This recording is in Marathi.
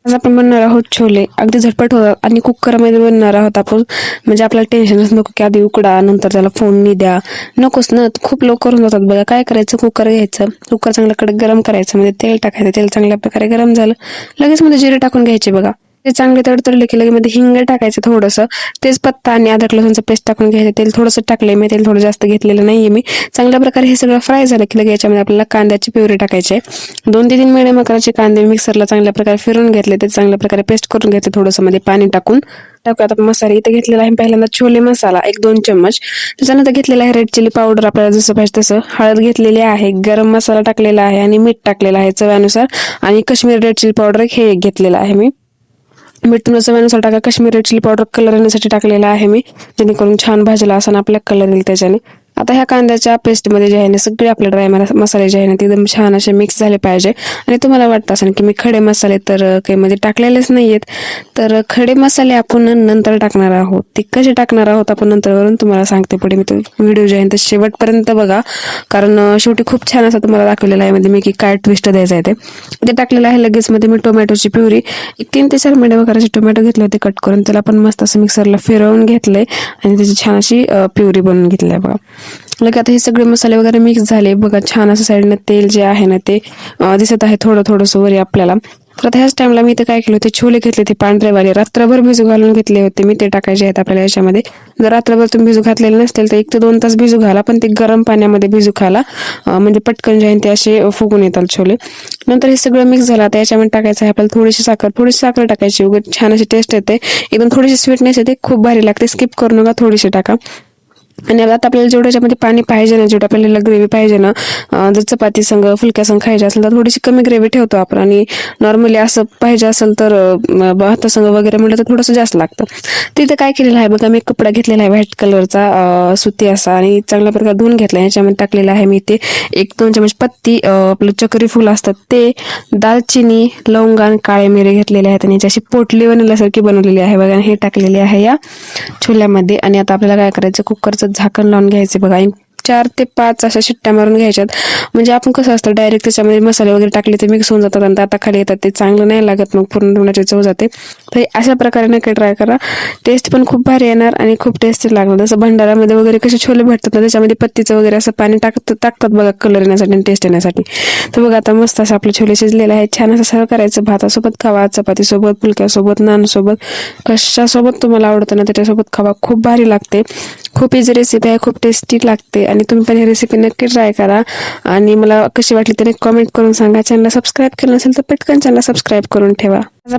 आज आपण बनणार आहोत छोले. अगदी झटपट होतात आणि कुकरमध्ये बनणार आहोत आपण. म्हणजे आपल्याला टेन्शनच नको की आधी उकडा नंतर त्याला फोडणी द्या. नकोच ना, खूप लवकर होऊन जातात बघा. काय करायचं, कुकर घ्यायचं, कुकर चांगलं कडक गरम करायचं, मध्ये तेल टाकायचं. तेल चांगल्या प्रकारे गरम झालं लगेच मध्ये जिरे टाकून घ्यायचे बघा. ते चांगले तडतडले की लगेच मध्ये हिंग टाकायचं थोडंसं, तेजपत्ता आणि अद्रक लसूणचं पेस्ट टाकून घ्यायचं. तेल थोडंसं टाकलंय मी, तेल थोडं जास्त घेतलेलं नाहीये मी. चांगल्या प्रकारे हे सगळं फ्राय झालं की लगेच याच्यामध्ये आपल्याला कांद्याची प्युरी टाकायची आहे. 2 ते 3 मिडियम आकाराचे कांदे मिक्सरला चांगल्या प्रकारे फिरून घेतले, ते चांगल्या प्रकारे पेस्ट करून घेतले. थोडंसं मध्ये पाणी टाकून टाकूयात आपण मसाले. इथे घेतलेला आहे पहिल्यांदा छोले मसाला 1-2 चम्मच. त्याच्यानंतर घेतलेला आहे रेड चिली पावडर, आपल्याला जसं पाहिजे तसं. हळद घेतलेली आहे, गरम मसाला टाकलेला आहे आणि मीठ टाकलेलं आहे चव्यानुसार. आणि काश्मीरी रेड चिली पावडर हे एक घेतलेलं आहे मी. मीठ तुमच्या चवीनुसार टाका. Kashmiri red chilli powder colour येण्यासाठी टाकलेला आहे मी, जेणेकरून छान भाजला असा आपल्या कलर येईल त्याच्याने. आता ह्या कांद्याच्या पेस्टमध्ये जे आहे ना, सगळे आपले ड्राय मसाले जे आहे ना ते एकदम छान असे मिक्स झाले पाहिजे. आणि तुम्हाला वाटतं असेल की मी खडे मसाले तर काही मध्ये टाकलेलेच नाहीयेत, तर खडे मसाले आपण नंतर टाकणार आहोत. ते कसे टाकणार आहोत आपण नंतरवरून तुम्हाला सांगते पुढे. मी तो व्हिडिओ जे आहे ते शेवटपर्यंत बघा, कारण शेवटी खूप छान असं तुम्हाला दाखवलेलं आहे मध्ये मी की काय ट्विस्ट द्यायचं आहे ते टाकलेलं आहे. लगेच मध्ये मी टोमॅटोची प्युरी 3 ते 4 मिडियम आकाराचे टोमॅटो घेतले होते कट करून, त्याला पण मस्त असं मिक्सरला फिरवून घेतलंय आणि त्याची छान अशी प्युरी बनवून घेतली आहे बघा. लगे आता हे सगळे मसाले वगैरे मिक्स झाले बघा. छान असं साईडनं तेल जे आहे ना ते दिसत आहे थोडंसं वरी आपल्याला. तर आता ह्याच टाइमला मी इथे काय केलं होते, छोले घेतले ते पांढरेवाले, रात्रभर भिजू घालून घेतले होते मी. ते टाकायचे आहेत आपल्याला याच्यामध्ये. जर रात्रभर तुम्ही भिजू घातलेले नसतील तर 1 ते 2 तास भिजू घाला, पण ते गरम पाण्यामध्ये भिजू घाला, म्हणजे पटकन जे आहे ते असे फुगून येतात छोले. नंतर हे सगळं मिक्स झालं. आता याच्यामध्ये टाकायचं आहे आपल्याला थोडीशी साखर टाकायची. उगाच छान अशी टेस्ट येते, एकदम थोडीशी स्वीटनेस येते, खूप भारी लागते. स्किप करू नका, थोडीशी टाका. आणि आता आपल्याला जेवढं याच्यामध्ये पाणी पाहिजे ना, जेवढं आपल्याला ग्रेव्ही पाहिजे ना, जर चपाती संग फुलक्या संग खायची असेल तर थोडीशी कमी ग्रेव्ही ठेवतो आपण. आणि नॉर्मली असं पाहिजे असेल तर भातासंग वगैरे म्हटलं तर थोडंसं जास्त लागतं. तिथे काय केलेलं आहे बघा, मी एक कपडा घेतलेला आहे व्हाईट कलरचा सुती असा, आणि चांगल्या प्रकारे धुवून घेतला. याच्यामध्ये टाकलेला आहे मी ते 1-2 चमच पत्ती, आपलं चक्री फुल असतात ते, दालचिनी, लवंग आणि काळे मिरे घेतलेले आहेत. आणि याची पोटली बनवल्यासारखी बनवलेली आहे बघा, हे टाकलेली आहे या छोल्यामध्ये. आणि आता आपल्याला काय करायचं, कुकरचं झाकण लावून घ्यायचे बघा. 4 ते 5 अशा शिट्ट्या मारून घ्यायच्यात. म्हणजे आपण कसं असतं डायरेक्ट त्याच्यामध्ये मसाले वगैरे टाकले ते मिक्स होऊन जातात आणि आता खाली येतात, ते चांगलं नाही लागत, मग पूर्ण तोंडाची चव जाते. तर अशा प्रकारे नक्की ट्राय करा. टेस्ट पण खूप भारी येणार आणि खूप टेस्टी लागणार. जसं भंडाऱ्यामध्ये वगैरे कसे छोले भेटतात ना, त्याच्यामध्ये पत्तीचं वगैरे असं पाणी टाकतात बघा, कलर येण्यासाठी आणि टेस्ट येण्यासाठी. तर बघा आता मस्त असं आपले छोले शिजलेले आहेत. छान असं सर्व करायचं. भातासोबत खावा, चपातीसोबत, फुलक्यासोबत, नानसोबत, कशासोबत तुम्हाला आवडतं ना त्याच्यासोबत खावा. खूप भारी लागते. खूप इझी रेसिपी आहे, खूप टेस्टी लागते. आणि तुम्ही पण ही रेसिपी नक्की ट्राय करा आणि मला कशी वाटली त्याने कमेंट करून सांगा. चॅनलला सबस्क्राईब केलं नसेल तर पटकन चॅनलला सबस्क्राईब करून ठेवा.